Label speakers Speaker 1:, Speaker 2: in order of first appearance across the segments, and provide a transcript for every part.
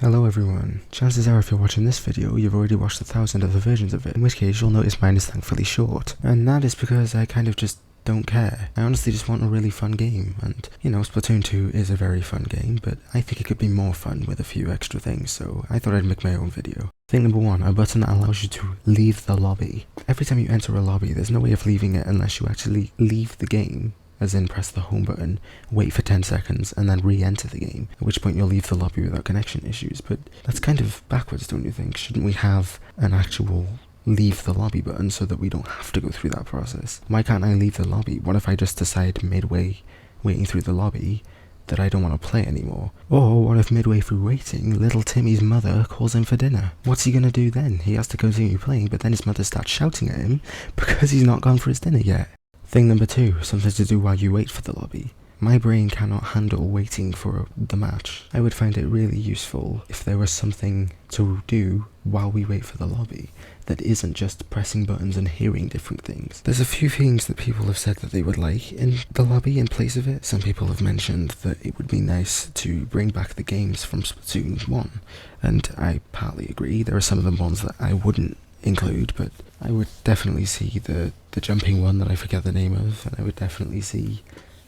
Speaker 1: Hello everyone. Chances are if you're watching this video, you've already watched 1,000 other versions of it, in which case you'll notice mine is thankfully short. And that is because I kind of just don't care. I honestly just want a really fun game, and Splatoon 2 is a very fun game, but I think it could be more fun with a few extra things, so I thought I'd make my own video. Thing number 1, a button that allows you to leave the lobby. Every time you enter a lobby, there's no way of leaving it unless you actually leave the game. As in press the home button, wait for 10 seconds, and then re-enter the game, at which point you'll leave the lobby without connection issues. But that's kind of backwards, don't you think? Shouldn't we have an actual leave the lobby button so that we don't have to go through that process? Why can't I leave the lobby? What if I just decide midway, waiting through the lobby, that I don't want to play anymore? Or what if midway through waiting, little Timmy's mother calls him for dinner? What's he gonna do then? He has to continue playing, but then his mother starts shouting at him because he's not gone for his dinner yet. Thing number 2, something to do while you wait for the lobby. My brain cannot handle waiting for the match. I would find it really useful if there was something to do while we wait for the lobby that isn't just pressing buttons and hearing different things. There's a few things that people have said that they would like in the lobby in place of it. Some people have mentioned that it would be nice to bring back the games from Splatoon 1, and I partly agree. There are some of the ones that I wouldn't include, but I would definitely see the jumping one that I forget the name of, and I would definitely see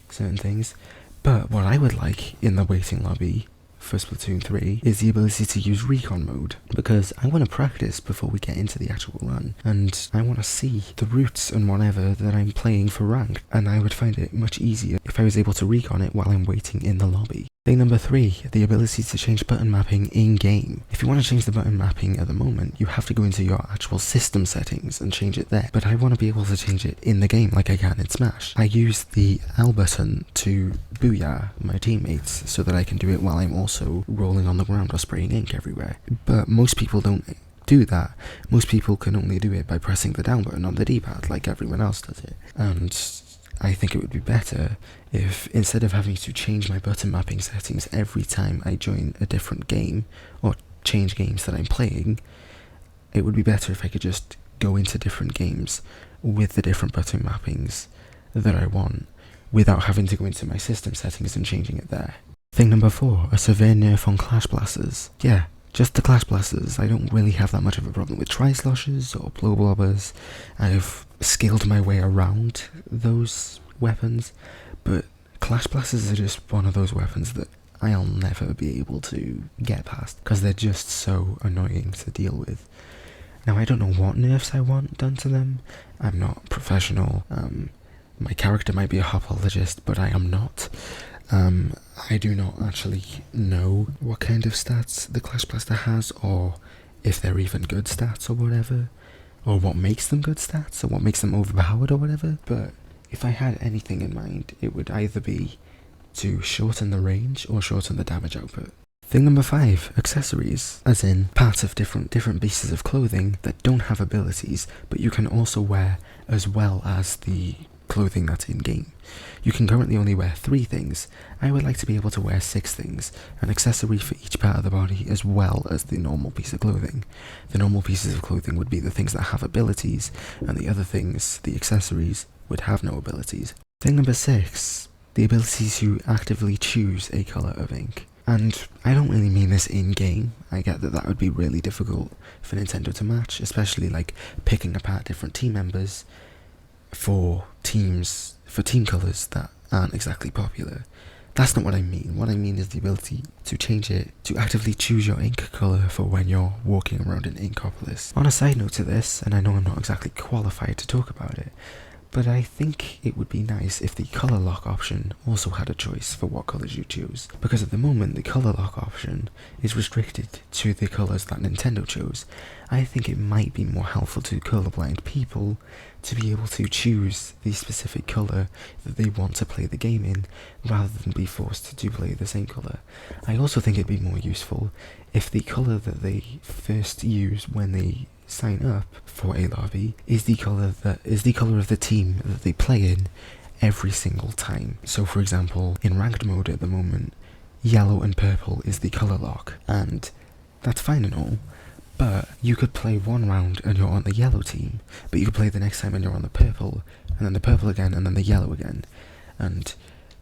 Speaker 1: certain things. But what I would like in the waiting lobby for Splatoon 3 is the ability to use recon mode, because I want to practice before we get into the actual run, and I want to see the routes and whatever that I'm playing for rank, and I would find it much easier if I was able to recon it while I'm waiting in the lobby. Thing number 3, the ability to change button mapping in-game. If you want to change the button mapping at the moment, you have to go into your actual system settings and change it there. But I want to be able to change it in the game like I can in Smash. I use the L button to booyah my teammates so that I can do it while I'm also rolling on the ground or spraying ink everywhere. But most people don't do that. Most people can only do it by pressing the down button on the D-pad like everyone else does it. And I think it would be better if, instead of having to change my button mapping settings every time I join a different game or change games that I'm playing, it would be better if I could just go into different games with the different button mappings that I want without having to go into my system settings and changing it there. Thing number 4, a severe nerf on Clash Blasters. Yeah, just the Clash Blasters. I don't really have that much of a problem with Tri-Sloshes or Blow Blobbers. I've skilled my way around those weapons, but Clash Blasters are just one of those weapons that I'll never be able to get past, because they're just so annoying to deal with. Now, I don't know what nerfs I want done to them. I'm not professional. My character might be a hopologist, but I am not. I do not actually know what kind of stats the Clash Blaster has, or if they're even good stats or whatever, or what makes them good stats, or what makes them overpowered or whatever, but if I had anything in mind, it would either be to shorten the range or shorten the damage output. Thing number 5, accessories, as in parts of different pieces of clothing that don't have abilities, but you can also wear as well as the clothing that's in-game. You can currently only wear 3 things. I would like to be able to wear 6 things, an accessory for each part of the body as well as the normal piece of clothing. The normal pieces of clothing would be the things that have abilities, and the other things, the accessories, would have no abilities. Thing number 6, the ability to actively choose a colour of ink. And I don't really mean this in-game. I get that would be really difficult for Nintendo to match, especially like picking apart different team members for team colours that aren't exactly popular. That's not what I mean. What I mean is the ability to change it, to actively choose your ink colour for when you're walking around in Inkopolis. On a side note to this, and I know I'm not exactly qualified to talk about it, but I think it would be nice if the colour lock option also had a choice for what colours you choose, because at the moment the colour lock option is restricted to the colours that Nintendo chose. I think it might be more helpful to colourblind people to be able to choose the specific colour that they want to play the game in, rather than be forced to play the same colour. I also think it'd be more useful if the colour that they first use when they sign up for a lobby is the colour of the team that they play in every single time. So for example, in ranked mode at the moment, yellow and purple is the colour lock, and that's fine and all, but you could play one round and you're on the yellow team, but you could play the next time and you're on the purple, and then the purple again, and then the yellow again, and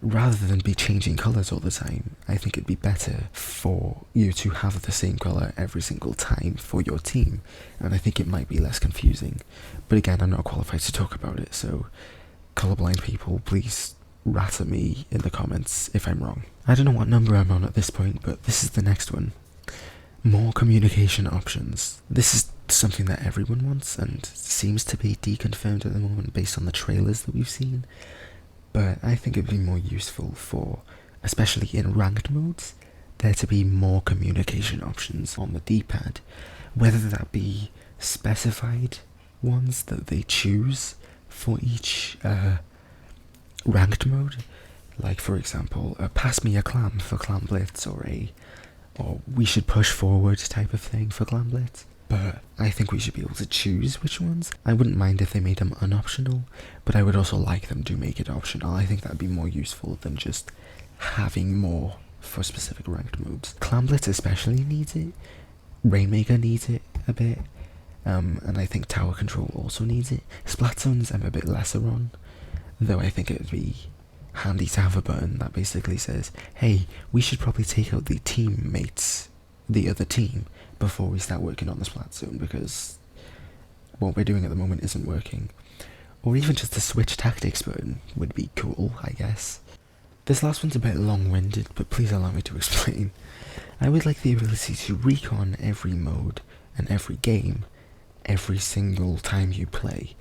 Speaker 1: rather than be changing colours all the time, I think it'd be better for you to have the same colour every single time for your team, and I think it might be less confusing. But again, I'm not qualified to talk about it, so colourblind people, please rat at me in the comments if I'm wrong. I don't know what number I'm on at this point, but this is the next one. More communication options. This is something that everyone wants and seems to be deconfirmed at the moment based on the trailers that we've seen, but I think it'd be more useful for, especially in ranked modes, there to be more communication options on the D-pad, whether that be specified ones that they choose for each ranked mode, like for example, pass me a clam for Clam Blitz, or we should push forward type of thing for Clam Blitz. But I think we should be able to choose which ones. I wouldn't mind if they made them unoptional, but I would also like them to make it optional. I think that'd be more useful than just having more for specific ranked modes. Clam Blitz especially needs it, Rainmaker needs it a bit, and I think Tower Control also needs it. Splatoons I'm a bit lesser on, though I think it would be handy to have a button that basically says, hey, we should probably take out the teammates, the other team, before we start working on the Splatoon, because what we're doing at the moment isn't working. Or even just a switch tactics button would be cool, I guess. This last one's a bit long-winded, but please allow me to explain. I would like the ability to recon every mode and every game every single time you play.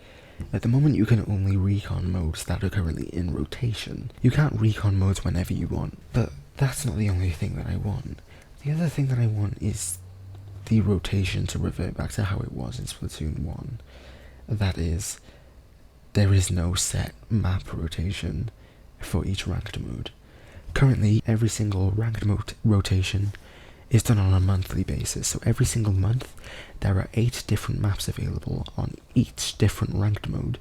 Speaker 1: At the moment you can only recon modes that are currently in rotation. You can't recon modes whenever you want, but that's not the only thing that I want. The other thing that I want is the rotation to revert back to how it was in Splatoon 1. That is, there is no set map rotation for each ranked mode. Currently, every single ranked mode rotation is done on a monthly basis, so every single month there are 8 different maps available on each different ranked mode,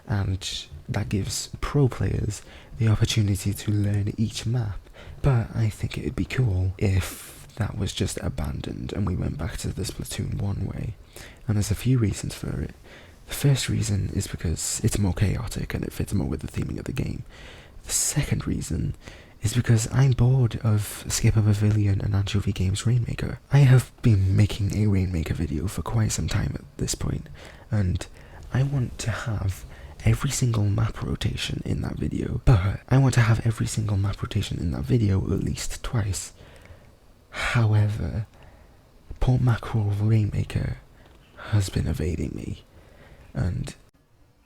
Speaker 1: and that gives pro players the opportunity to learn each map. But I think it would be cool if that was just abandoned and we went back to the Splatoon 1 way, and there's a few reasons for it. The first reason is because it's more chaotic and it fits more with the theming of the game. The second reason is because I'm bored of Skipper Pavilion and Anchovy Games Rainmaker. I have been making a Rainmaker video for quite some time at this point, and I want to have every single map rotation in that video, but I want to have every single map rotation in that video at least twice. However, Port Mackerel Rainmaker has been evading me, and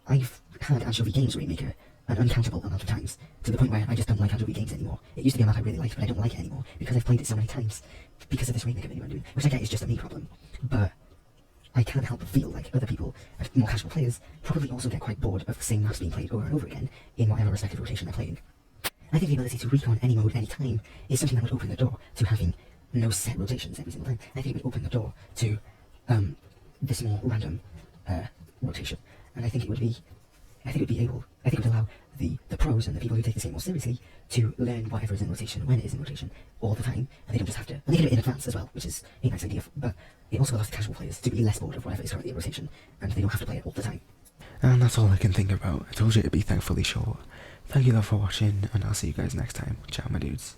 Speaker 2: I've had Anchovy Games Rainmaker an uncountable amount of times, to the point where I just don't like Anchovy Games anymore. It used to be a map I really liked, but I don't like it anymore, because I've played it so many times, because of this Rainmaker video I'm doing, which I get is just a me problem. But I can't help but feel like other people, more casual players, probably also get quite bored of the same maps being played over and over again, in whatever respective rotation they're playing. I think the ability to recon any mode any time is something that would open the door to having no set rotations every single time. I think it would open the door to this more random rotation, and I think it would allow the pros and the people who take this game more seriously to learn whatever is in rotation when it is in rotation all the time, and they don't just have to, and they can do it in advance as well, which is a nice idea, but it also allows the casual players to be less bored of whatever is currently in rotation, and they don't have to play it all the time.
Speaker 1: And that's all I can think about. I told you it'd be thankfully short. Thank you though for watching, and I'll see you guys next time. Ciao my dudes.